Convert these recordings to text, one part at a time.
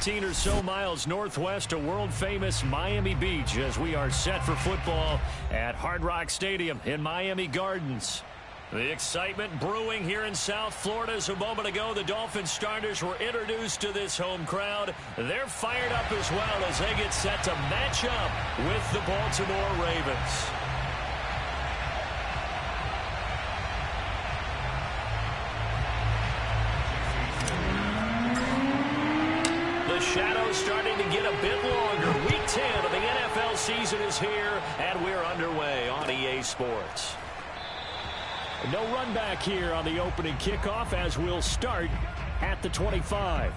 15 or so miles northwest of world-famous Miami Beach as we are set for football at Hard Rock Stadium in Miami Gardens. The excitement brewing here in South Florida as a moment ago the Dolphins starters were introduced to this home crowd. They're fired up as well as they get set to match up with the Baltimore Ravens. The shadows starting to get a bit longer. Week 10 of the NFL season is here, and we're underway on EA Sports. No run back here on the opening kickoff as we'll start at the 25.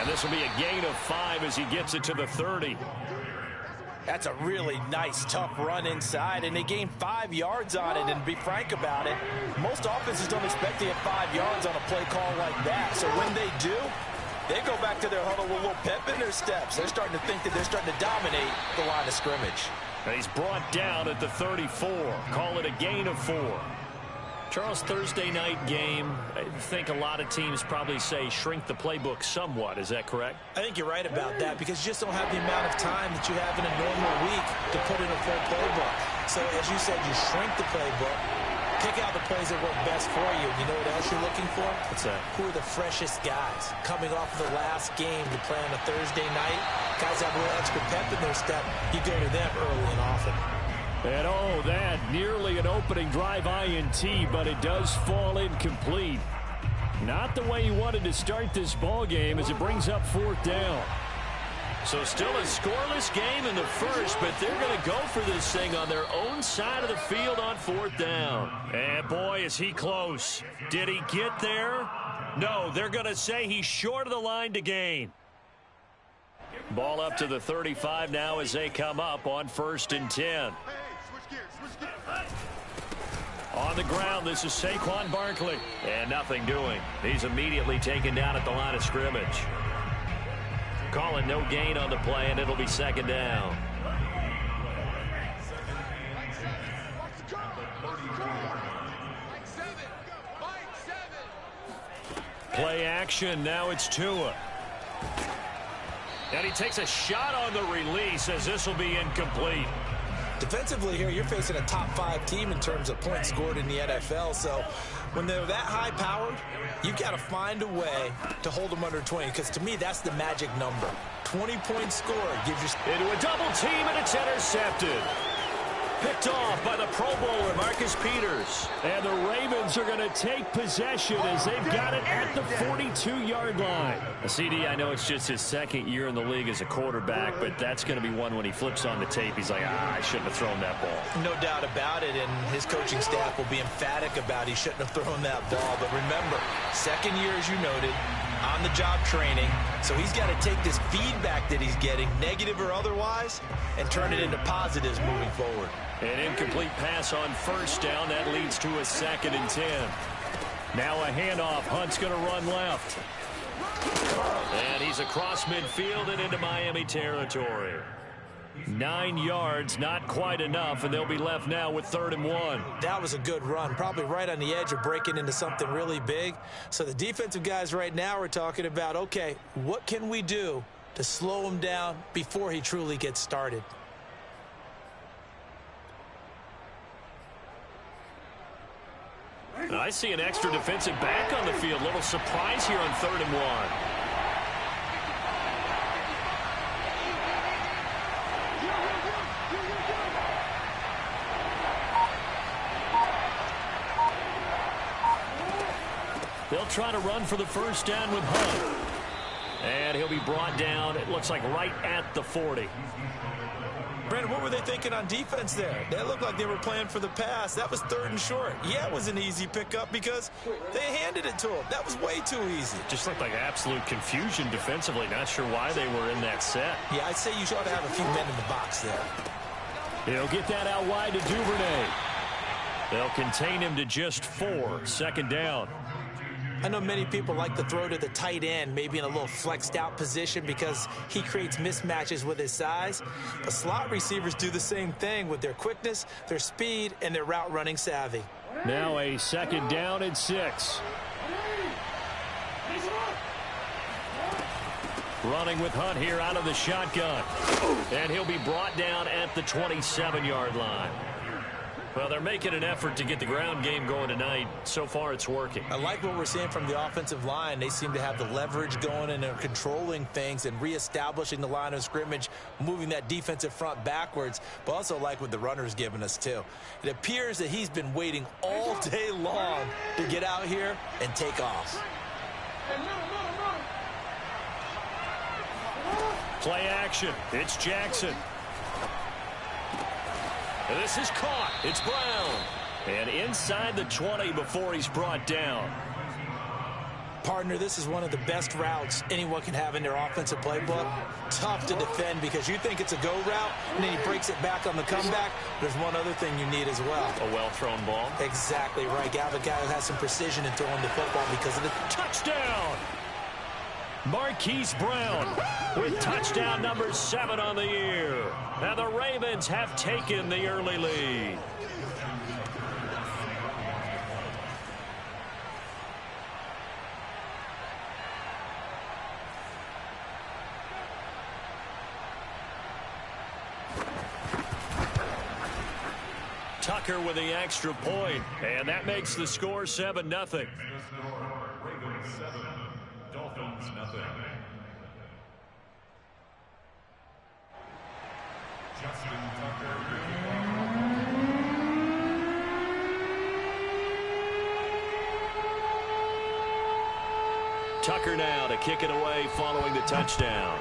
This will be a gain of 5 as he gets it to the 30. That's a really nice, tough run inside, and they gained 5 yards on it. And to be frank about it, most offenses don't expect to get 5 yards on a play call like that. So when they do, they go back to their huddle with a little pep in their steps. They're starting to think that they're starting to dominate the line of scrimmage. And he's brought down at the 34. Call it a gain of 4. Charles, Thursday night game, I think a lot of teams probably say shrink the playbook somewhat. Is that correct? I think you're right about that because you just don't have the amount of time that you have in a normal week to put in a full playbook. So as you said, you shrink the playbook, pick out the plays that work best for you. You know what else you're looking for? What's that? Who are the freshest guys coming off of the last game to play on a Thursday night? Guys have a little extra pep in their step. You go to them early and often. And oh, that nearly an opening drive INT, but it does fall incomplete. Not the way he wanted to start this ball game as it brings up 4th down. So still a scoreless game in the first, but they're going to go for this thing on their own side of the field on 4th down. And boy, is he close. Did he get there? No, they're going to say he's short of the line to gain. Ball up to the 35 now as they come up on 1st and 10. On the ground, this is Saquon Barkley. And nothing doing. He's immediately taken down at the line of scrimmage. Calling no gain on the play, and it'll be 2nd down. Play action, now it's Tua. And he takes a shot on the release as this will be incomplete. Defensively here, you're facing a top 5 team in terms of points scored in the NFL. So when they're that high-powered, you've got to find a way to hold them under 20. Because to me, that's the magic number. 20-point score gives you... Into a double team, and it's intercepted. Picked off by the Pro Bowler, Marcus Peters. And the Ravens are going to take possession as they've got it at the 42-yard line. CD, I know it's just his 2nd year in the league as a quarterback, but that's going to be one when he flips on the tape. He's like, I shouldn't have thrown that ball. No doubt about it, and his coaching staff will be emphatic about he shouldn't have thrown that ball. But remember, 2nd year, as you noted, on-the-job training. So he's got to take this feedback that he's getting, negative or otherwise, and turn it into positives moving forward. An incomplete pass on 1st down. That leads to a 2nd and 10. Now a handoff. Hunt's going to run left. And he's across midfield and into Miami territory. 9 yards, not quite enough, and they'll be left now with 3rd and 1. That was a good run, probably right on the edge of breaking into something really big. So the defensive guys right now are talking about, okay, what can we do to slow him down before he truly gets started? I see an extra defensive back on the field. Little surprise here on 3rd and 1. They'll try to run for the 1st down with Hunt. And he'll be brought down, it looks like, right at the 40. Brandon, what were they thinking on defense there? They looked like they were playing for the pass. That was 3rd and short. Yeah, it was an easy pickup because they handed it to him. That was way too easy. Just looked like absolute confusion defensively. Not sure why they were in that set. Yeah, I'd say you ought to have a few men in the box there. He'll get that out wide to Duvernay. They'll contain him to just 4. 2nd down. I know many people like to throw to the tight end, maybe in a little flexed out position because he creates mismatches with his size. But slot receivers do the same thing with their quickness, their speed, and their route running savvy. Now a 2nd down and 6. Running with Hunt here out of the shotgun. And he'll be brought down at the 27-yard line. Well, they're making an effort to get the ground game going tonight. So far, it's working. I like what we're seeing from the offensive line. They seem to have the leverage going and are controlling things and reestablishing the line of scrimmage, moving that defensive front backwards, but also like what the runner's giving us, too. It appears that he's been waiting all day long to get out here and take off. Play action. It's Jackson. This is caught. It's Brown. And inside the 20 before he's brought down. Partner, this is one of the best routes anyone can have in their offensive playbook. Tough to defend because you think it's a go route, and then he breaks it back on the comeback. There's one other thing you need as well. A well-thrown ball. Exactly right. You have a guy who has some precision in throwing the football because of the touchdown. Marquise Brown with touchdown number 7 on the year. And the Ravens have taken the early lead. Tucker with the extra point, and that makes the score 7-0. Ravens 7, Dolphins nothing. Justin Tucker. Tucker now to kick it away following the touchdown.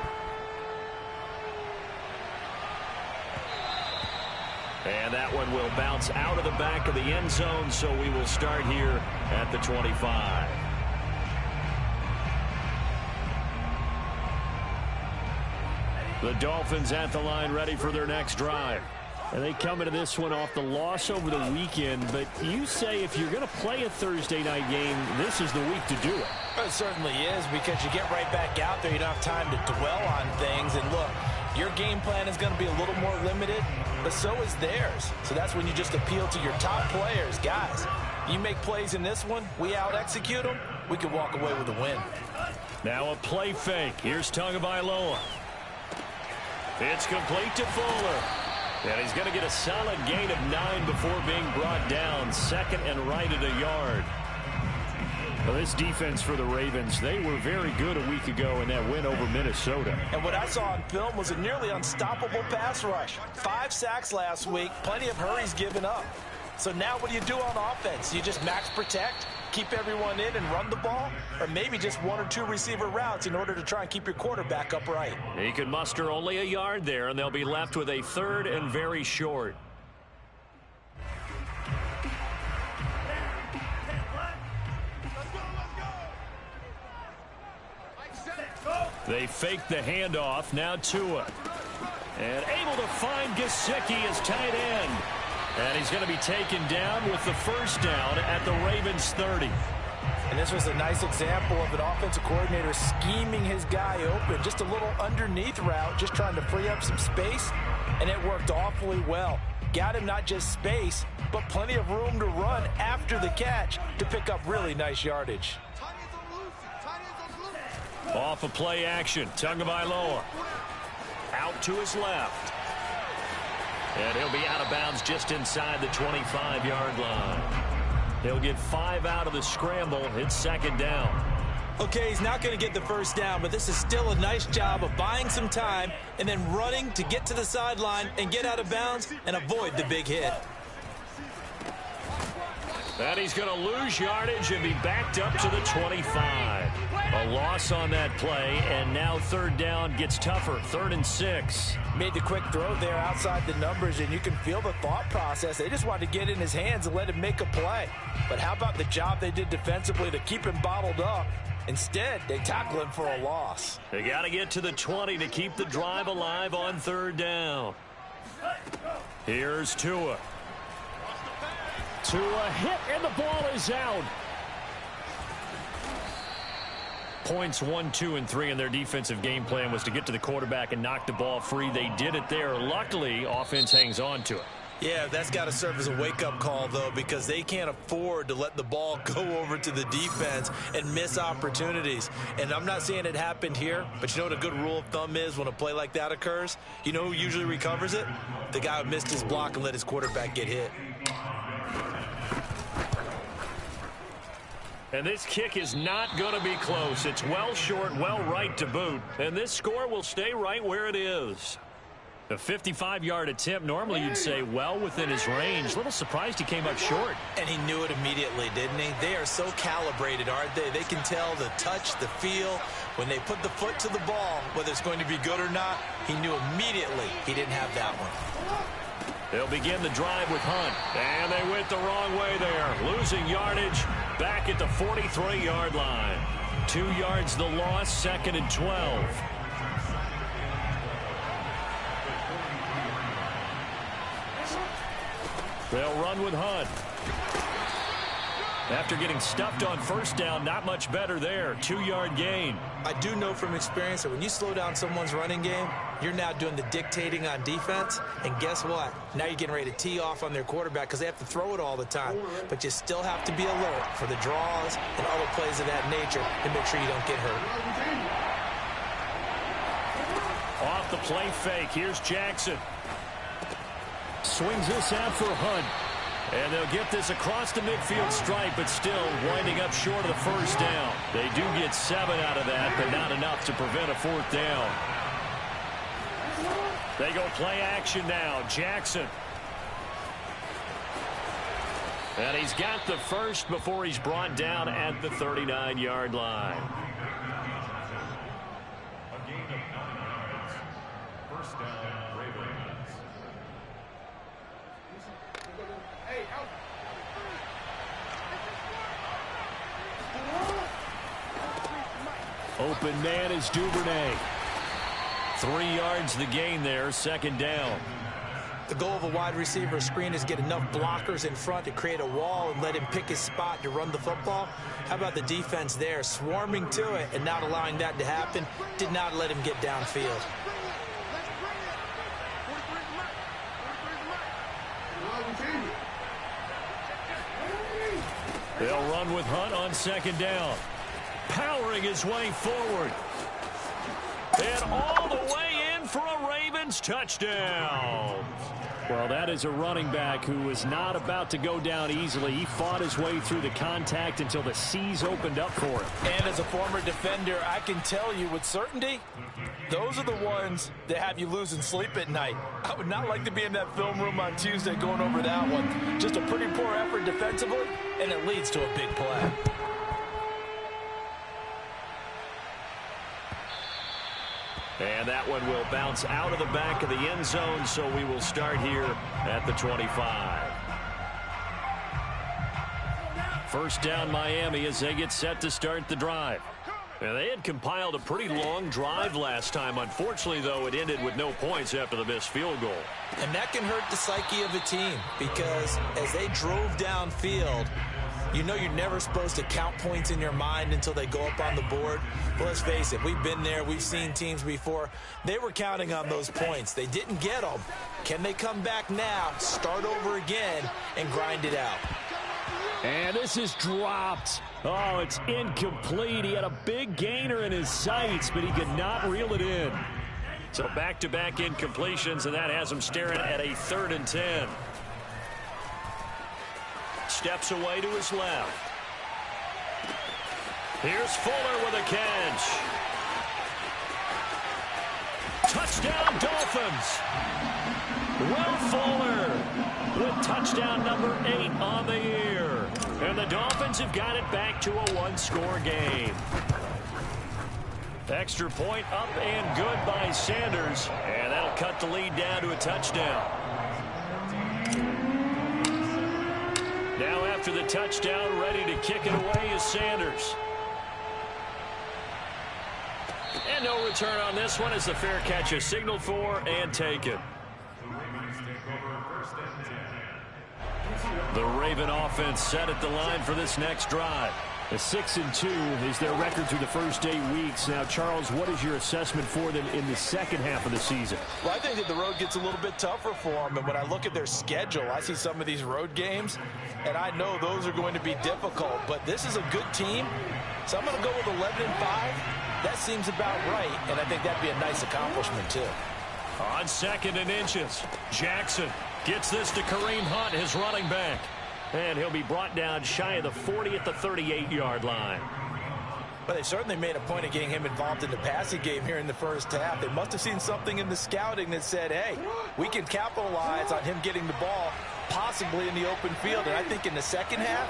And that one will bounce out of the back of the end zone, so we will start here at the 25. The Dolphins at the line ready for their next drive. And they come into this one off the loss over the weekend, but you say if you're going to play a Thursday night game, this is the week to do it. It certainly is, because you get right back out there. You don't have time to dwell on things. And look, your game plan is going to be a little more limited, but so is theirs. So that's when you just appeal to your top players. Guys, you make plays in this one, we out-execute them, we can walk away with a win. Now a play fake. Here's Tagovailoa. It's complete to Fuller. And he's going to get a solid gain of 9 before being brought down. 2nd and right at a yard. Well, this defense for the Ravens, they were very good a week ago in that win over Minnesota. And what I saw on film was a nearly unstoppable pass rush. 5 sacks last week, plenty of hurries given up. So now what do you do on offense? You just max protect, keep everyone in and run the ball, or maybe just 1 or 2 receiver routes in order to try and keep your quarterback upright. He can muster only a yard there, and they'll be left with a 3rd and very short. They fake the handoff. Now Tua. And able to find Gesicki as tight end. And he's going to be taken down with the first down at the Ravens 30. And this was a nice example of an offensive coordinator scheming his guy open. Just a little underneath route, just trying to free up some space. And it worked awfully well. Got him not just space, but plenty of room to run after the catch to pick up really nice yardage. Off a play action. Tagovailoa out to his left. And he'll be out of bounds just inside the 25-yard line. He'll get 5 out of the scramble. It's 2nd down. Okay, he's not going to get the first down, but this is still a nice job of buying some time and then running to get to the sideline and get out of bounds and avoid the big hit. And he's going to lose yardage and be backed up to the 25. A loss on that play, and now 3rd down gets tougher. 3rd and 6. Made the quick throw there outside the numbers, and you can feel the thought process. They just wanted to get in his hands and let him make a play. But how about the job they did defensively to keep him bottled up? Instead, they tackle him for a loss. They got to get to the 20 to keep the drive alive on third down. Here's Tua. Tua hit, and the ball is out. Points 1, 2, and 3 in their defensive game plan was to get to the quarterback and knock the ball free. They did it there. Luckily, offense hangs on to it. Yeah, that's got to serve as a wake-up call, though, because they can't afford to let the ball go over to the defense and miss opportunities. And I'm not saying it happened here, but you know what a good rule of thumb is when a play like that occurs? You know who usually recovers it? The guy who missed his block and let his quarterback get hit. And this kick is not going to be close. It's well short, well right to boot. And this score will stay right where it is. A 55-yard attempt, normally you'd say well within his range. A little surprised he came up short. And he knew it immediately, didn't he? They are so calibrated, aren't they? They can tell the touch, the feel. When they put the foot to the ball, whether it's going to be good or not, he knew immediately he didn't have that one. They'll begin the drive with Hunt. And they went the wrong way there. Losing yardage back at the 43-yard line. 2 yards the loss, 2nd and 12. They'll run with Hunt. After getting stuffed on first down, not much better there. 2-yard gain. I do know from experience that when you slow down someone's running game, you're now doing the dictating on defense. And guess what? Now you're getting ready to tee off on their quarterback because they have to throw it all the time. But you still have to be alert for the draws and other plays of that nature to make sure you don't get hurt. Off the play fake. Here's Jackson. Swings this out for Hunt. And they'll get this across the midfield stripe, but still winding up short of the first down. They do get 7 out of that, but not enough to prevent a 4th down. They go play action now. Jackson. And he's got the first before he's brought down at the 39-yard line. A gain of 9 yards. First down, Ravens. Open man is Duvernay. 3 yards the gain there, 2nd down. The goal of a wide receiver screen is get enough blockers in front to create a wall and let him pick his spot to run the football. How about the defense there, swarming to it and not allowing that to happen? Did not let him get downfield. They'll run with Hunt on 2nd down. Powering his way forward. And all the way in for a Ravens touchdown. Well, that is a running back who was not about to go down easily. He fought his way through the contact until the seas opened up for him. And as a former defender, I can tell you with certainty, those are the ones that have you losing sleep at night. I would not like to be in that film room on Tuesday going over that one. Just a pretty poor effort defensively, and it leads to a big play. And that one will bounce out of the back of the end zone, so we will start here at the 25. First down Miami as they get set to start the drive. And they had compiled a pretty long drive last time. Unfortunately, though, it ended with no points after the missed field goal. And that can hurt the psyche of a team because as they drove downfield, you know you're never supposed to count points in your mind until they go up on the board. But let's face it, we've been there. We've seen teams before. They were counting on those points. They didn't get them. Can they come back now, start over again, and grind it out? And this is dropped. Oh, it's incomplete. He had a big gainer in his sights, but he could not reel it in. So back-to-back incompletions, and that has him staring at a 3rd and 10. Steps away to his left. Here's Fuller with a catch. Touchdown, Dolphins. Will Fuller with touchdown number 8 on the year. And the Dolphins have got it back to a 1-score game. Extra point up and good by Sanders. And that'll cut the lead down to a touchdown. Now after the touchdown, ready to kick it away is Sanders. And no return on this one as the fair catch is signaled for and taken. The Raven offense set at the line for this next drive. A 6-2 is their record through the first 8 weeks. Now, Charles, what is your assessment for them in the second half of the season? Well, I think that the road gets a little bit tougher for them. And when I look at their schedule, I see some of these road games, and I know those are going to be difficult. But this is a good team, so I'm going to go with 11-5. That seems about right, and I think that'd be a nice accomplishment, too. On 2nd and inches, Jackson gets this to Kareem Hunt, his running back. And he'll be brought down shy of the 40 at the 38-yard line. But they certainly made a point of getting him involved in the passing game here in the first half. They must have seen something in the scouting that said, hey, we can capitalize on him getting the ball possibly in the open field. And I think in the second half,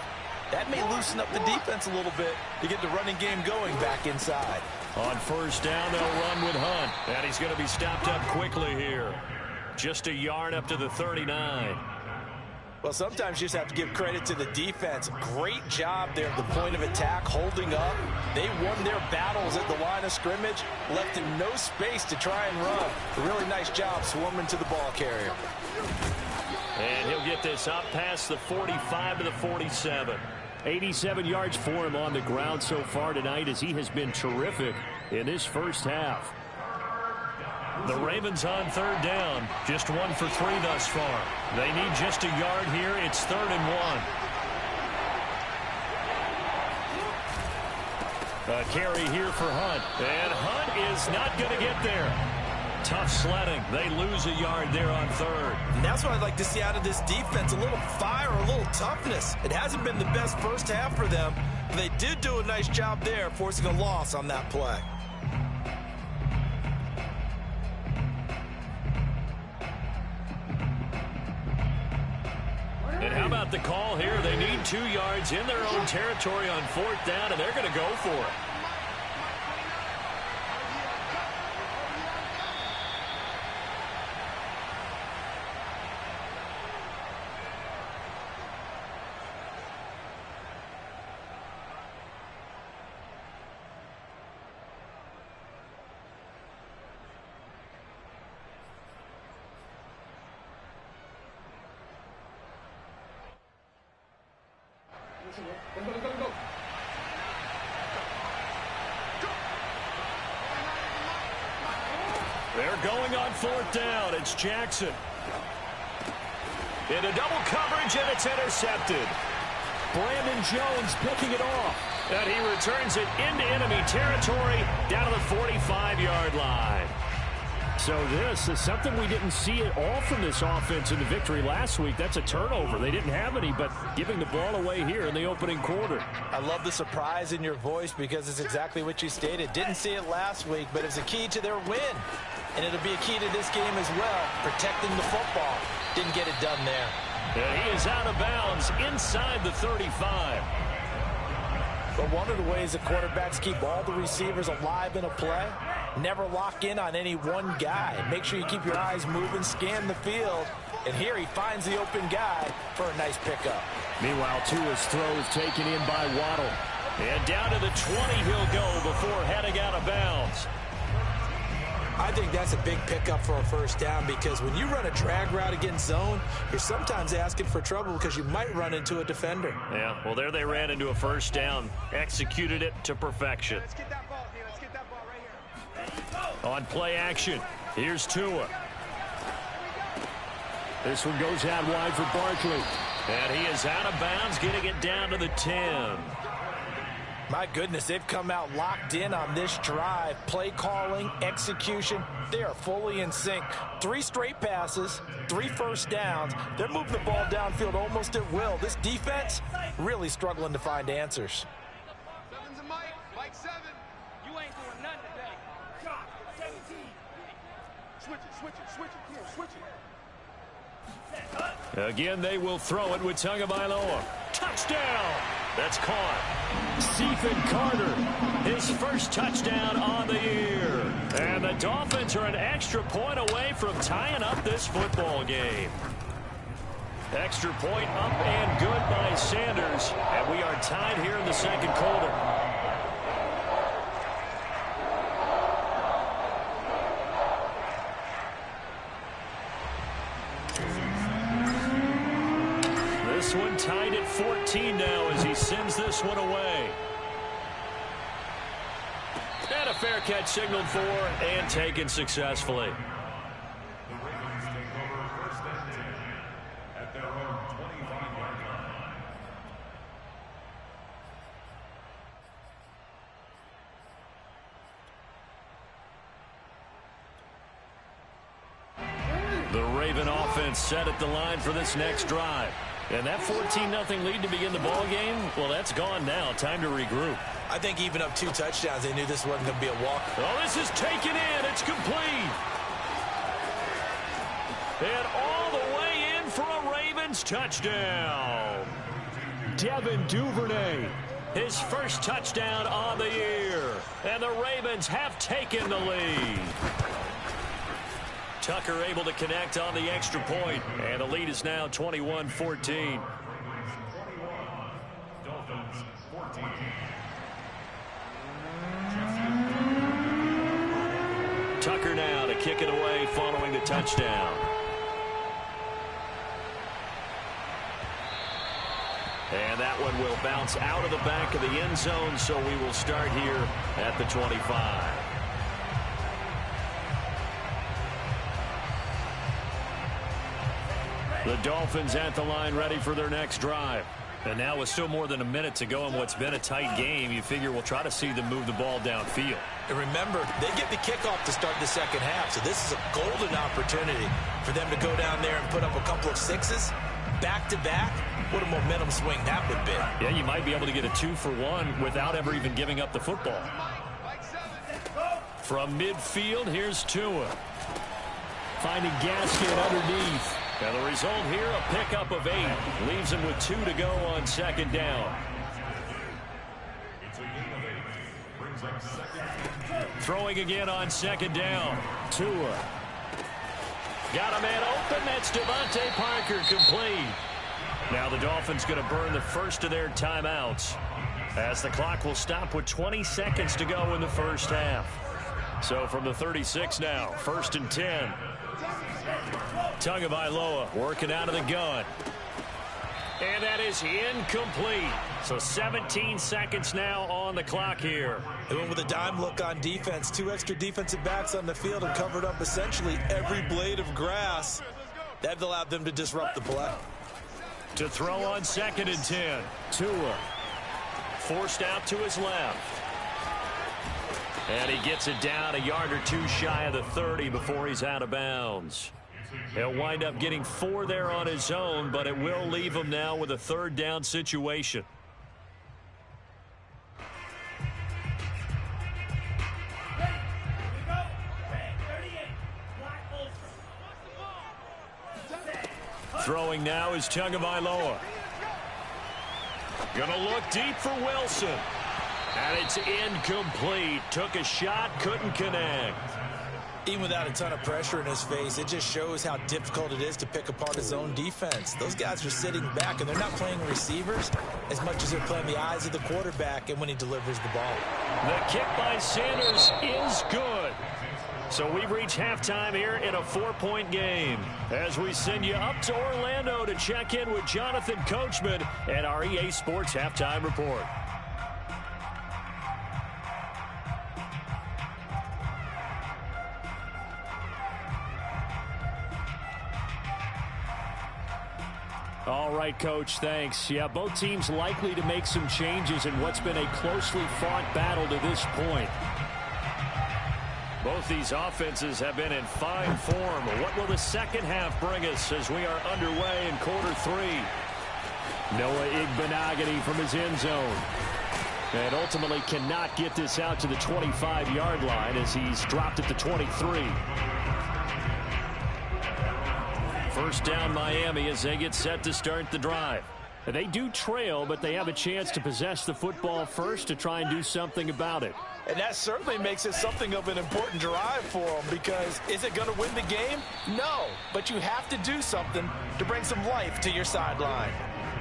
that may loosen up the defense a little bit to get the running game going back inside. On first down, they'll run with Hunt. And he's going to be stopped up quickly here. Just a yard up to the 39. Well, sometimes you just have to give credit to the defense. Great job there at the point of attack, holding up. They won their battles at the line of scrimmage, left him no space to try and run. A really nice job swarming to the ball carrier. And he'll get this up past the 45 to the 47. 87 yards for him on the ground so far tonight as he has been terrific in this first half. The Ravens on third down, just 1 for 3 thus far. They need just a yard here. It's 3rd and 1. A carry here for Hunt. And Hunt is not going to get there. Tough sledding. They lose a yard there on 3rd. And that's what I'd like to see out of this defense, a little fire, a little toughness. It hasn't been the best first half for them, but they did do a nice job there, forcing a loss on that play. And how about the call here? They need 2 yards in their own territory on 4th down, and they're going to go for it. They're going on 4th down. It's Jackson. Into double coverage, and it's intercepted. Brandon Jones picking it off. And he returns it into enemy territory down to the 45-yard line. So this is something we didn't see at all from this offense in the victory last week. That's a turnover. They didn't have any, but giving the ball away here in the opening quarter. I love the surprise in your voice because it's exactly what you stated. Didn't see it last week, but it's a key to their win. And it'll be a key to this game as well, protecting the football. Didn't get it done there. And he is out of bounds inside the 35. But one of the ways the quarterbacks keep all the receivers alive in a play, never lock in on any one guy. Make sure you keep your eyes moving, scan the field. And here he finds the open guy for a nice pickup. Meanwhile, Tua's throws taken in by Waddle. And down to the 20 he'll go before heading out of bounds. I think that's a big pickup for a first down because when you run a drag route against zone, you're sometimes asking for trouble because you might run into a defender. Yeah, well, there they ran into a first down. Executed it to perfection. Let's get that ball here. Let's get that ball right here. On play action, here's Tua. This one goes out wide for Barkley. And he is out of bounds, getting it down to the 10. My goodness, they've come out locked in on this drive. Play calling, execution, they are fully in sync. 3 straight passes, 3 first downs. They're moving the ball downfield almost at will. This defense really struggling to find answers. 7's a Mike. Mike 7. You ain't doing nothing today. 17. Switch it. Here, switch it. Again, they will throw it with Tagovailoa. Touchdown! That's caught. Stephen Carter, his first touchdown on the year. And the Dolphins are an extra point away from tying up this football game. Extra point up and good by Sanders. And we are tied here in the second quarter. This one tied at 14 now as he sends this one away. And a fair catch signaled for and taken successfully. The Ravens take over first and 10 at their own 25-yard line. The Raven offense set at the line for this next drive. And that 14-0 lead to begin the ball game, well, that's gone now. Time to regroup. I think even up 2 touchdowns, they knew this wasn't going to be a walk. Oh, this is taken in. It's complete. And all the way in for a Ravens touchdown. Devin Duvernay, his first touchdown on the year. And the Ravens have taken the lead. Tucker able to connect on the extra point, and the lead is now 21-14. Dolphins 14. Tucker now to kick it away following the touchdown. And that one will bounce out of the back of the end zone, so we will start here at the 25. The Dolphins at the line ready for their next drive. And now with still more than a minute to go in what's been a tight game, you figure we'll try to see them move the ball downfield. And remember, they get the kickoff to start the second half, so this is a golden opportunity for them to go down there and put up a couple of sixes back-to-back. What a momentum swing that would be. Yeah, you might be able to get a 2-for-1 without ever even giving up the football. From midfield, here's Tua. Finding Gaskin underneath. And the result here, a pickup of 8. Leaves him with 2 to go on second down. It's a gain of 8. Brings up second. Throwing again on second down. Tua. Got a man open. That's Devontae Parker complete. Now the Dolphins going to burn the first of their timeouts as the clock will stop with 20 seconds to go in the first half. So from the 36 now, 1st and 10. Tagovailoa working out of the gun. And that is incomplete. So 17 seconds now on the clock here. They went with a dime look on defense. 2 extra defensive backs on the field and covered up essentially every blade of grass. That allowed them to disrupt the play. To throw on 2nd and 10. Tua forced out to his left. And he gets it down a yard or 2 shy of the 30 before he's out of bounds. He'll wind up getting 4 there on his own, but it will leave him now with a 3rd down situation. Throwing now is Tagovailoa. Gonna look deep for Wilson. And it's incomplete. Took a shot, couldn't connect. Even without a ton of pressure in his face, it just shows how difficult it is to pick apart his own defense. Those guys are sitting back, and they're not playing receivers as much as they're playing the eyes of the quarterback and when he delivers the ball. The kick by Sanders is good. So we've reached halftime here in a 4-point game as we send you up to Orlando to check in with Jonathan Coachman and our EA Sports Halftime Report. All right, Coach, thanks. Yeah, both teams likely to make some changes in what's been a closely fought battle to this point. Both these offenses have been in fine form. What will the second half bring us as we are underway in quarter 3? Noah Igbenogany from his end zone. And ultimately cannot get this out to the 25-yard line as he's dropped at the 23. First down Miami as they get set to start the drive. They do trail, but they have a chance to possess the football first to try and do something about it. And that certainly makes it something of an important drive for them, because is it going to win the game? No, but you have to do something to bring some life to your sideline.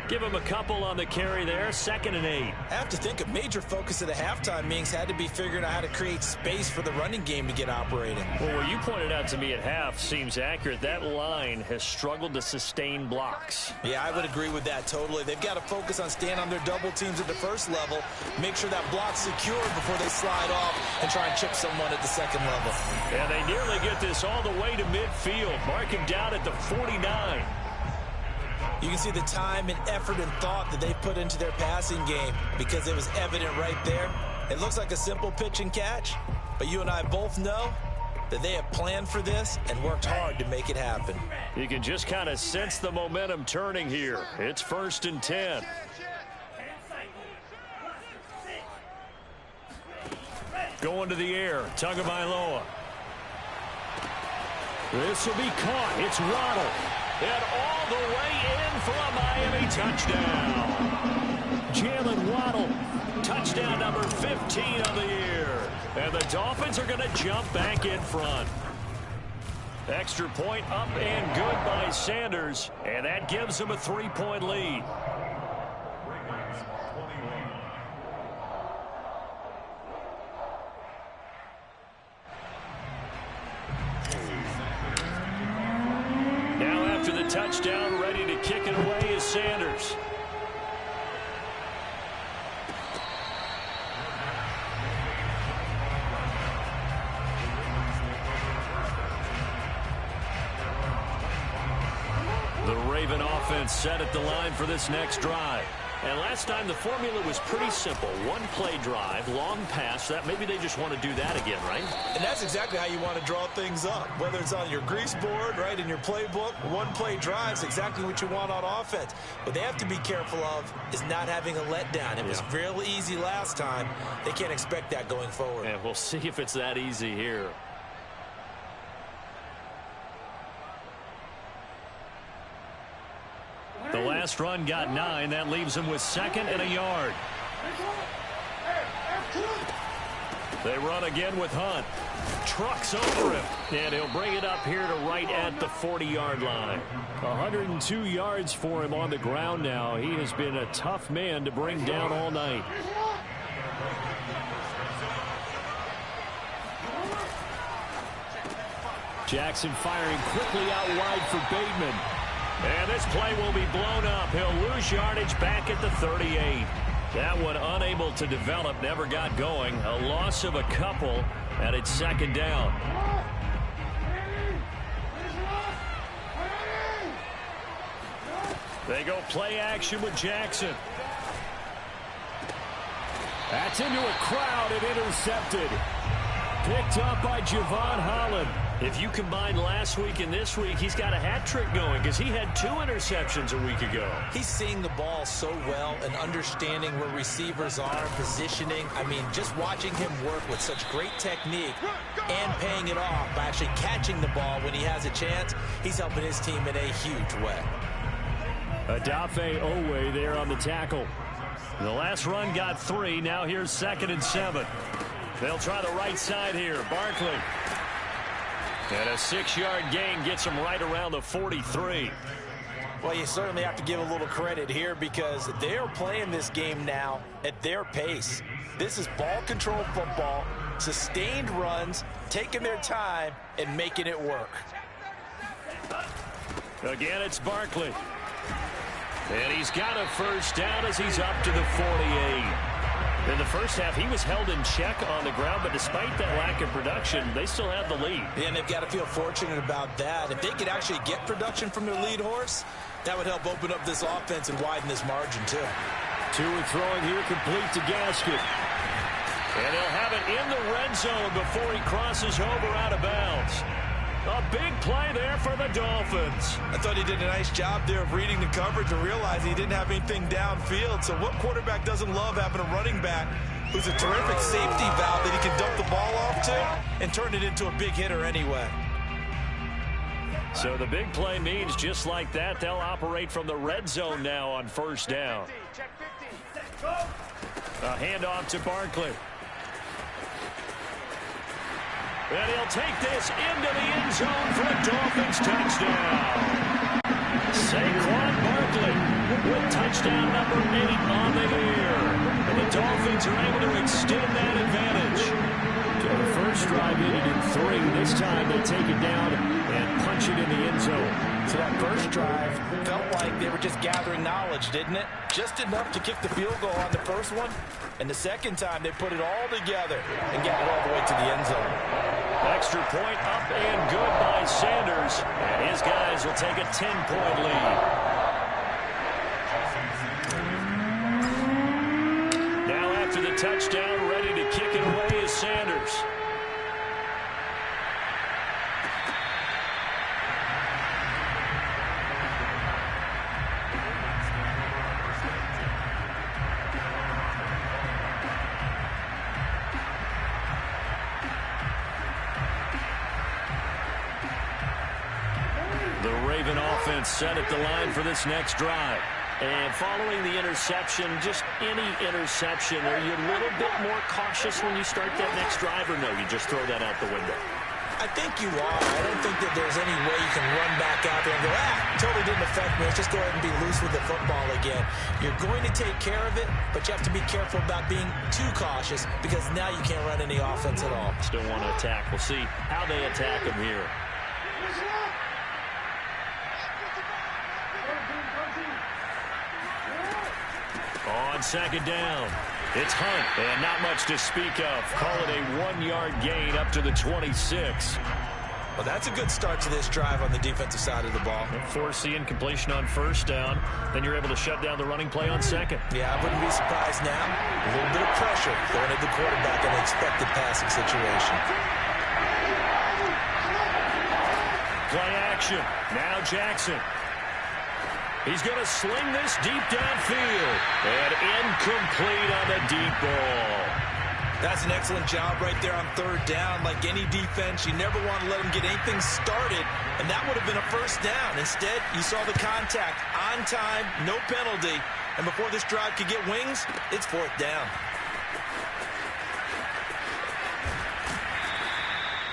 Give him a couple on the carry there, 2nd and 8. I have to think a major focus of the halftime meetings had to be figuring out how to create space for the running game to get operating. Well, what you pointed out to me at half seems accurate. That line has struggled to sustain blocks. Yeah, I would agree with that totally. They've got to focus on staying on their double teams at the first level, make sure that block's secure before they slide off and try and chip someone at the second level. And they nearly get this all the way to midfield. Mark him down at the 49. You can see the time and effort and thought that they put into their passing game, because it was evident right there. It looks like a simple pitch and catch, but you and I both know that they have planned for this and worked hard to make it happen. You can just kind of sense the momentum turning here. It's 1st and 10. Going to the air, Tagovailoa. This will be caught. It's Waddle. And all the way in for a Miami touchdown. Jalen Waddle, touchdown number 15 of the year. And the Dolphins are going to jump back in front. Extra point up and good by Sanders. And that gives them a 3-point lead. Touchdown, ready to kick it away is Sanders. The Raven offense set at the line for this next drive. And last time the formula was pretty simple. One play drive, long pass. That maybe they just want to do that again, right? And that's exactly how you want to draw things up. Whether it's on your grease board, right, in your playbook, one play drive is exactly what you want on offense. What they have to be careful of is not having a letdown. It was real easy last time. They can't expect that going forward. And we'll see if it's that easy here. The last run got 9. That leaves him with 2nd and a yard. They run again with Hunt. Trucks over him. And he'll bring it up here to right at the 40-yard line. 102 yards for him on the ground now. He has been a tough man to bring down all night. Jackson firing quickly out wide for Bateman. And this play will be blown up. He'll lose yardage back at the 38. That one unable to develop, never got going. A loss of a couple, and it's 2nd down. They go play action with Jackson. That's into a crowd and intercepted. Picked up by Javon Holland. If you combine last week and this week, he's got a hat trick going because he had 2 interceptions a week ago. He's seeing the ball so well and understanding where receivers are, positioning. I mean, just watching him work with such great technique and paying it off by actually catching the ball when he has a chance, he's helping his team in a huge way. Odafe Oweh there on the tackle. The last run got 3. Now here's 2nd and 7. They'll try the right side here. Barkley. And a 6-yard gain gets him right around the 43. Well, you certainly have to give a little credit here because they're playing this game now at their pace. This is ball control football, sustained runs, taking their time, and making it work. Again, it's Barkley. And he's got a first down as he's up to the 48. In the first half, he was held in check on the ground, but despite that lack of production, they still have the lead. Yeah, and they've got to feel fortunate about that. If they could actually get production from their lead horse, that would help open up this offense and widen this margin, too. Tua throwing here, complete to Gaskin. And he'll have it in the red zone before he crosses over out of bounds. A big play there for the Dolphins. I thought he did a nice job there of reading the coverage and realizing he didn't have anything downfield. So what quarterback doesn't love having a running back who's a terrific safety valve that he can dump the ball off to and turn it into a big hitter anyway? So the big play means just like that, they'll operate from the red zone now on first down. A handoff to Barkley. And he'll take this into the end zone for a Dolphins touchdown. Saquon Barkley with touchdown number 8 on the year. And the Dolphins are able to extend that advantage. So the first drive ended in 3. This time they take it down and punch it in the end zone. So that first drive felt like they were just gathering knowledge, didn't it? Just enough to kick the field goal on the first one. And the second time they put it all together and got it all the way to the end zone. Extra point up and good by Sanders. And his guys will take a 10-point lead. Now after the touchdown, ready to kick it away is Sanders. The Raven offense set at the line for this next drive. And following the interception, just any interception, are you a little bit more cautious when you start that next drive, or no, you just throw that out the window? I think you are. I don't think that there's any way you can run back out there and go, totally didn't affect me. Let's just go ahead and be loose with the football again. You're going to take care of it, but you have to be careful about being too cautious because now you can't run any offense at all. Still want to attack. We'll see how they attack him here. On second down, it's Hunt, and not much to speak of. Call it a 1-yard gain up to the 26. Well, that's a good start to this drive on the defensive side of the ball. Force the incompletion on first down, then you're able to shut down the running play on second. Yeah, I wouldn't be surprised now. A little bit of pressure going at the quarterback in an expected passing situation. Play action. Now Jackson. He's going to sling this deep downfield. And incomplete on the deep ball. That's an excellent job right there on third down. Like any defense, you never want to let them get anything started. And that would have been a first down. Instead, you saw the contact on time, no penalty. And before this drive could get wings, it's fourth down.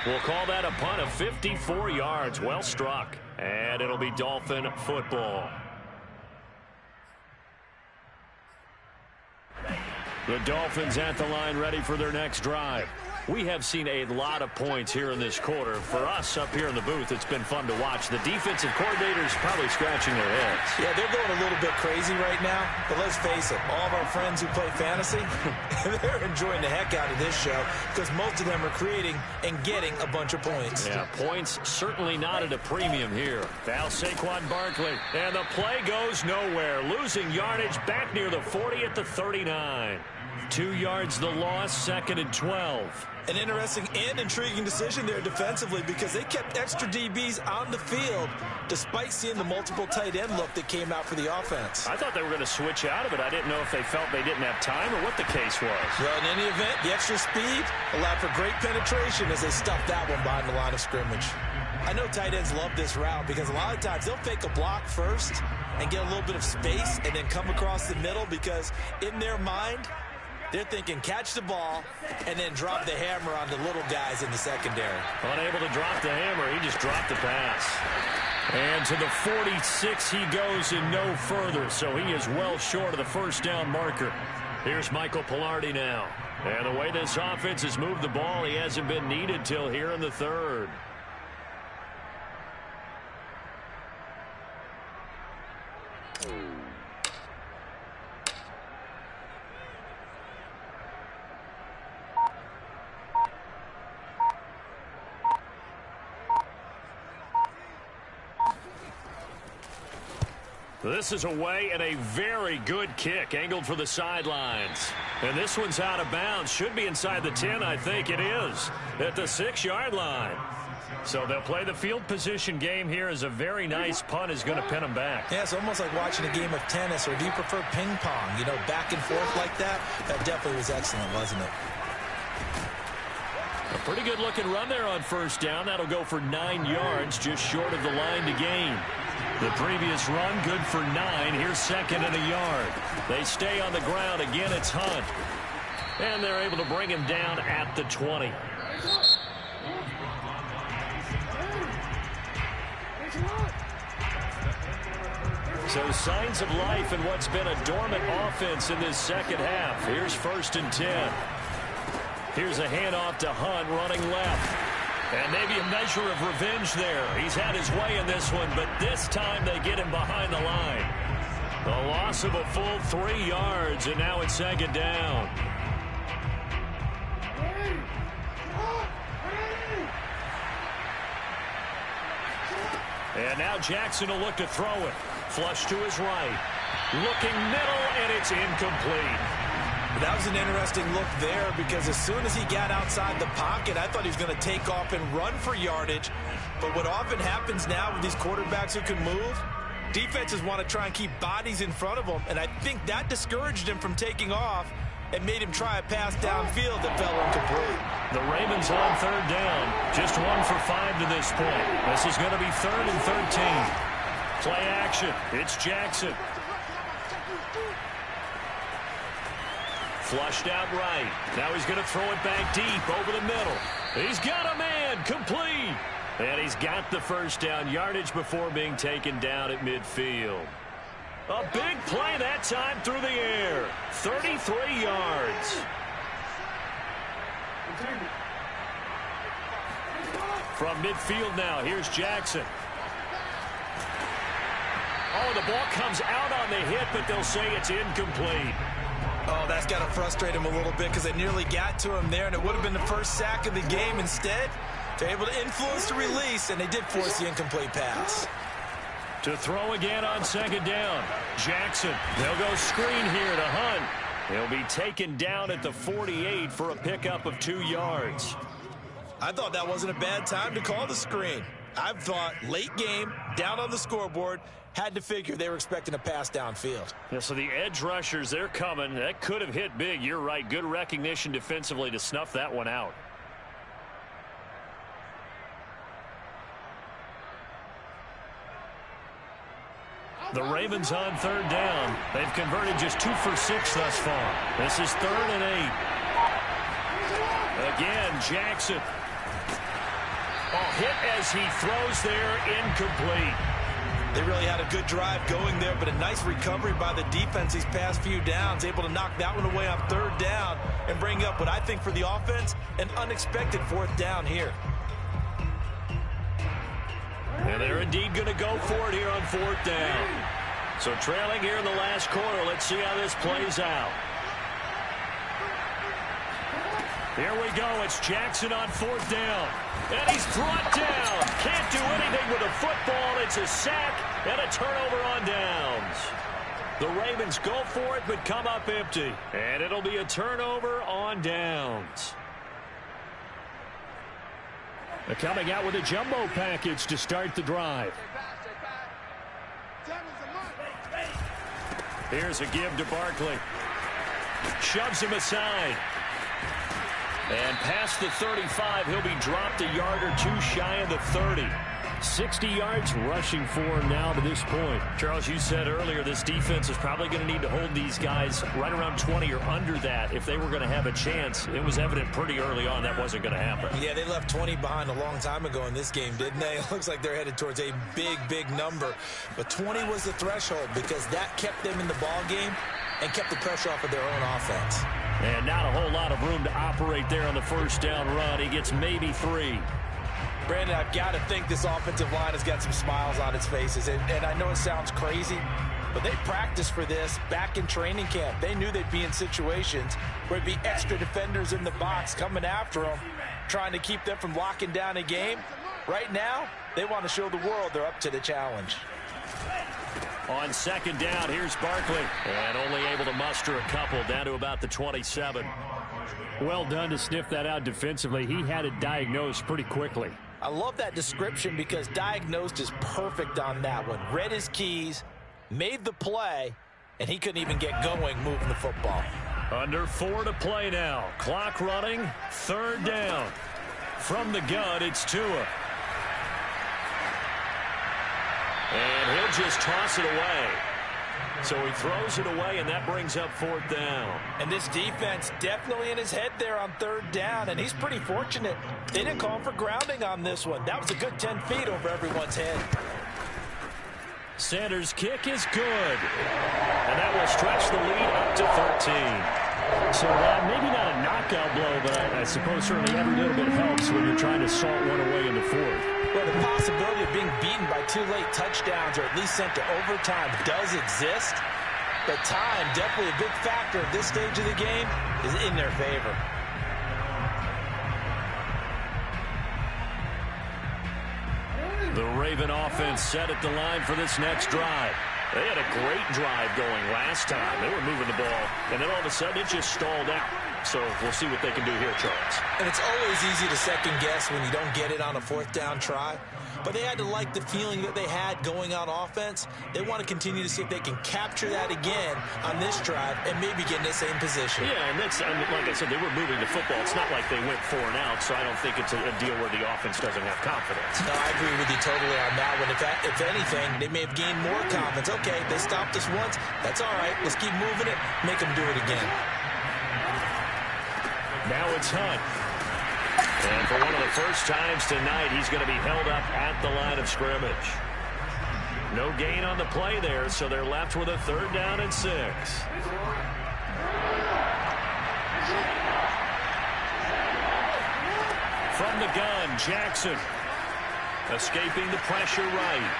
We'll call that a punt of 54 yards. Well struck. And it'll be Dolphin football. The Dolphins at the line ready for their next drive. We have seen a lot of points here in this quarter. For us up here in the booth, it's been fun to watch. The defensive coordinators probably scratching their heads. Yeah, they're going a little bit crazy right now. But let's face it, all of our friends who play fantasy, they're enjoying the heck out of this show because most of them are creating and getting a bunch of points. Yeah, points certainly not at a premium here. Foul Saquon Barkley. And the play goes nowhere. Losing yardage back near the 40 at the 39. 2 yards the loss, second and 12. An interesting and intriguing decision there defensively because they kept extra DBs on the field despite seeing the multiple tight end look that came out for the offense. I thought they were going to switch out of it. I didn't know if they felt they didn't have time or what the case was. Well, in any event, the extra speed allowed for great penetration as they stuffed that one behind the line of scrimmage. I know tight ends love this route because a lot of times they'll fake a block first and get a little bit of space and then come across the middle because in their mind, they're thinking catch the ball and then drop the hammer on the little guys in the secondary. Unable to drop the hammer, he just dropped the pass. And to the 46 he goes and no further, so he is well short of the first down marker. Here's Michael Palardy now. And the way this offense has moved the ball, he hasn't been needed till here in the third. This is away and a very good kick angled for the sidelines. And this one's out of bounds. Should be inside the 10, I think it is, at the 6-yard line. So they'll play the field position game here as a very nice punt is going to pin them back. Yeah, it's almost like watching a game of tennis, or do you prefer ping pong? You know, back and forth like that? That definitely was excellent, wasn't it? A pretty good looking run there on first down. That'll go for 9 yards, just short of the line to gain. The previous run, good for 9. Here's 2nd and a yard. They stay on the ground. Again, it's Hunt. And they're able to bring him down at the 20. So signs of life in what's been a dormant offense in this second half. Here's 1st and 10. Here's a handoff to Hunt running left. And maybe a measure of revenge there. He's had his way in this one, but this time they get him behind the line. The loss of a full 3 yards, and now it's 2nd down. And now Jackson will look to throw it. Flush to his right. Looking middle, and it's incomplete. That was an interesting look there because as soon as he got outside the pocket, I thought he was going to take off and run for yardage. But what often happens now with these quarterbacks who can move, defenses want to try and keep bodies in front of them, and I think that discouraged him from taking off and made him try a pass downfield that fell incomplete. The Ravens on 3rd down. Just 1 for 5 to this point. This is going to be 3rd and 13. Play action. It's Jackson. Flushed out right. Now he's going to throw it back deep over the middle. He's got a man. Complete. And he's got the first down yardage before being taken down at midfield. A big play that time through the air. 33 yards. From midfield now, here's Jackson. Oh, the ball comes out on the hit, but they'll say it's incomplete. Oh, that's got to frustrate him a little bit because they nearly got to him there, and it would have been the first sack of the game. Instead, they're able to influence the release, and they did force the incomplete pass. To throw again on 2nd down. Jackson. They'll go screen here to Hunt. He'll be taken down at the 48 for a pickup of 2 yards. I thought that wasn't a bad time to call the screen. I thought late game, down on the scoreboard, had to figure they were expecting a pass downfield. Yeah, so the edge rushers, they're coming. That could have hit big. You're right. Good recognition defensively to snuff that one out. The Ravens on 3rd down. They've converted just 2 for 6 thus far. This is 3rd and 8. Again, Jackson. Oh, hit as he throws there, incomplete. They really had a good drive going there, but a nice recovery by the defense these past few downs, able to knock that one away on 3rd down and bring up what I think for the offense, an unexpected 4th down here. And they're indeed going to go for it here on 4th down. So trailing here in the last quarter. Let's see how this plays out. Here we go. It's Jackson on 4th down. And he's brought down. Can't do anything with a football. It's a sack and a turnover on downs. The Ravens go for it but come up empty. And it'll be a turnover on downs. They're coming out with a jumbo package to start the drive. Here's a give to Barkley. Shoves him aside. And past the 35, he'll be dropped a yard or 2 shy of the 30. 60 yards rushing for him now to this point. Charles, you said earlier this defense is probably going to need to hold these guys right around 20 or under that if they were going to have a chance. It was evident pretty early on that wasn't going to happen. Yeah, they left 20 behind a long time ago in this game, didn't they? It looks like they're headed towards a big, big number. But 20 was the threshold because that kept them in the ball game and kept the pressure off of their own offense. And not a whole lot of room to operate there on the first down run. He gets maybe 3. Brandon, I've got to think this offensive line has got some smiles on its faces. And I know it sounds crazy, but they practiced for this back in training camp. They knew they'd be in situations where it'd be extra defenders in the box coming after them, trying to keep them from locking down a game. Right now, they want to show the world they're up to the challenge. On 2nd down, here's Barkley. And only able to muster a couple down to about the 27. Well done to sniff that out defensively. He had it diagnosed pretty quickly. I love that description because diagnosed is perfect on that one. Read his keys, made the play, and he couldn't even get going moving the football. Under 4 to play now. Clock running. 3rd down. From the gun, it's Tua. And he'll just toss it away. So he throws it away, and that brings up 4th down. And this defense definitely in his head there on 3rd down, and he's pretty fortunate. They didn't call him for grounding on this one. That was a good 10 feet over everyone's head. Sanders' kick is good. And that will stretch the lead up to 13. So maybe not a knockout blow, but I suppose certainly every little bit helps when you're trying to salt one away in the 4th. Well, the possibility of being beaten by 2 late touchdowns or at least sent to overtime does exist. But time, definitely a big factor at this stage of the game, is in their favor. The Raven offense set at the line for this next drive. They had a great drive going last time. They were moving the ball, and then all of a sudden it just stalled out. So we'll see what they can do here, Charles. And it's always easy to second guess when you don't get it on a 4th down try. But they had to like the feeling that they had going on offense. They want to continue to see if they can capture that again on this drive and maybe get in the same position. Yeah, and that's, I mean, like I said, they were moving the football. It's not like they went 4 and out, so I don't think it's a deal where the offense doesn't have confidence. No, I agree with you totally on that one. If anything, they may have gained more confidence. Okay, they stopped us once. That's all right. Let's keep moving it. Make them do it again. Now it's Hunt. And for one of the first times tonight, he's going to be held up at the line of scrimmage. No gain on the play there, so they're left with a 3rd down and 6. From the gun, Jackson. Escaping the pressure right.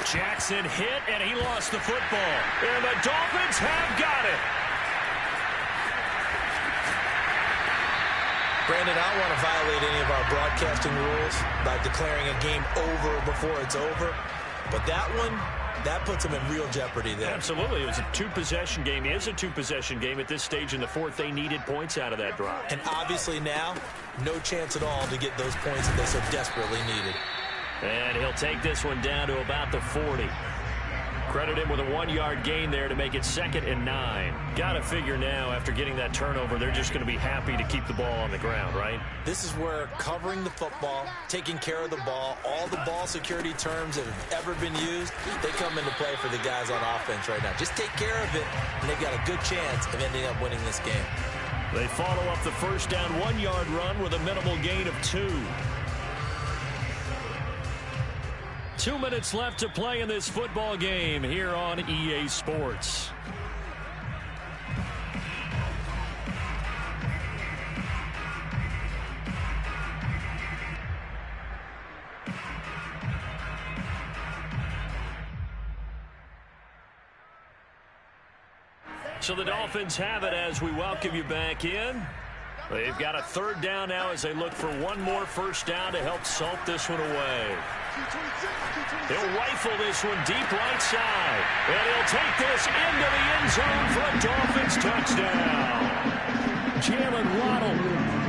Jackson hit, and he lost the football. And the Dolphins have got it. Brandon, I don't want to violate any of our broadcasting rules by declaring a game over before it's over. But that one, that puts them in real jeopardy there. Absolutely. It was a 2-possession game. It is a 2-possession game at this stage in the 4th. They needed points out of that drive. And obviously now, no chance at all to get those points that they so desperately needed. And he'll take this one down to about the 40. Credit him with a 1-yard gain there to make it 2nd and 9. Got to figure now, after getting that turnover, they're just going to be happy to keep the ball on the ground, right? This is where covering the football, taking care of the ball, all the ball security terms that have ever been used, they come into play for the guys on offense right now. Just take care of it, and they've got a good chance of ending up winning this game. They follow up the first down 1-yard run with a minimal gain of 2. 2 minutes left to play in this football game here on EA Sports. So the Dolphins have it as we welcome you back in. They've got a 3rd down now as they look for one more first down to help salt this one away. He'll rifle this one deep right side. And he'll take this into the end zone for a Dolphins touchdown. Jalen Waddle,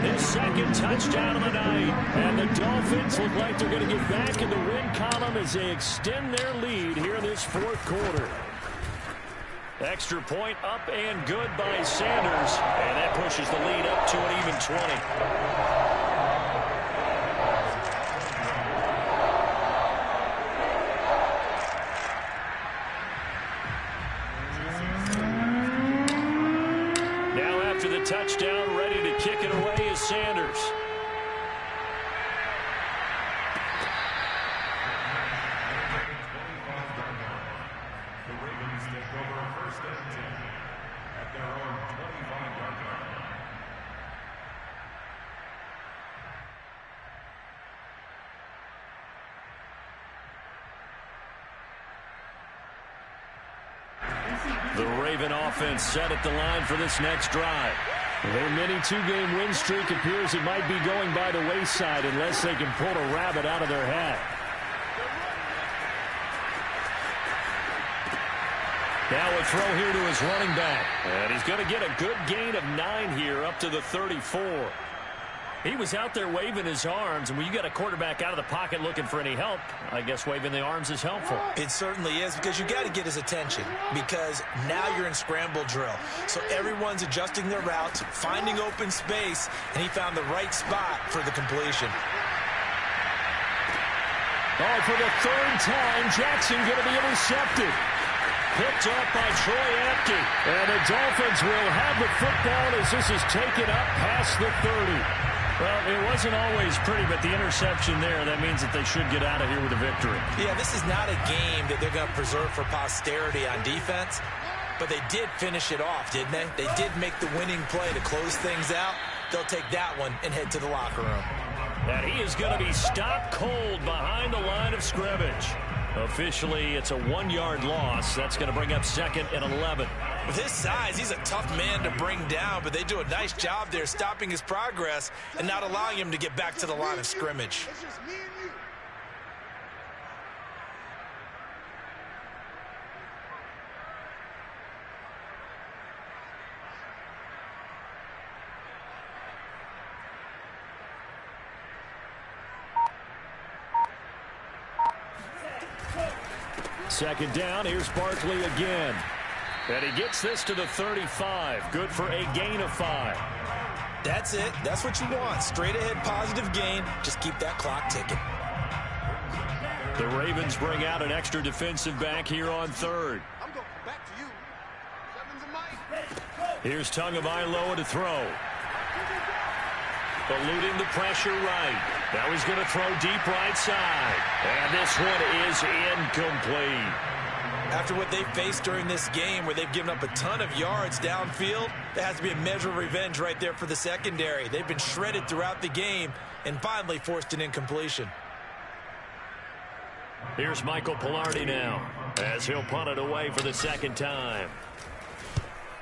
his 2nd touchdown of the night. And the Dolphins look like they're going to get back in the win column as they extend their lead here in this 4th quarter. Extra point up and good by Sanders. And that pushes the lead up to an even 20. Touchdown, ready to kick it away is Sanders. The Ravens take over 1st and 10 at their own 25-yard line. The Raven offense set at the line for this next drive. Their mini 2-game win streak appears it might be going by the wayside unless they can pull a rabbit out of their hat. Now a throw here to his running back. And he's going to get a good gain of 9 here up to the 34. He was out there waving his arms, and when you got a quarterback out of the pocket looking for any help, I guess waving the arms is helpful. It certainly is, because you got to get his attention, because now you're in scramble drill. So everyone's adjusting their routes, finding open space, and he found the right spot for the completion. Oh, for the third time, Jackson going to be intercepted. Picked up by Troy Apke. And the Dolphins will have the football as this is taken up past the 30. Well, it wasn't always pretty, but the interception there, that means that they should get out of here with a victory. Yeah, this is not a game that they're going to preserve for posterity on defense, but they did finish it off, didn't they? They did make the winning play to close things out. They'll take that one and head to the locker room. And he is going to be stopped cold behind the line of scrimmage. Officially, it's a 1-yard loss. That's going to bring up 2nd and 11. With his size, he's a tough man to bring down, but they do a nice job there stopping his progress and not allowing him to get back to the line of scrimmage. It's just me and you. Second down, here's Barkley again. And he gets this to the 35. Good for a gain of 5. That's it. That's what you want. Straight ahead positive gain. Just keep that clock ticking. The Ravens bring out an extra defensive back here on 3rd. I'm going back to you. Seven's a mic. Here's Tagovailoa to throw. Eluding the pressure right. Now he's going to throw deep right side. And this one is incomplete. After what they faced during this game where they've given up a ton of yards downfield, there has to be a measure of revenge right there for the secondary. They've been shredded throughout the game and finally forced an incompletion. Here's Michael Palardy now as he'll punt it away for the 2nd time.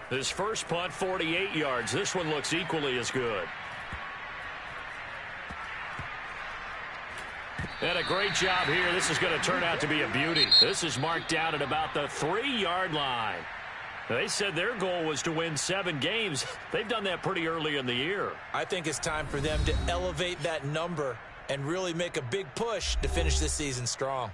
His first punt, 48 yards. This one looks equally as good. And a great job here. This is going to turn out to be a beauty. This is marked out at about the 3-yard line. They said their goal was to win 7 games. They've done that pretty early in the year. I think it's time for them to elevate that number and really make a big push to finish this season strong.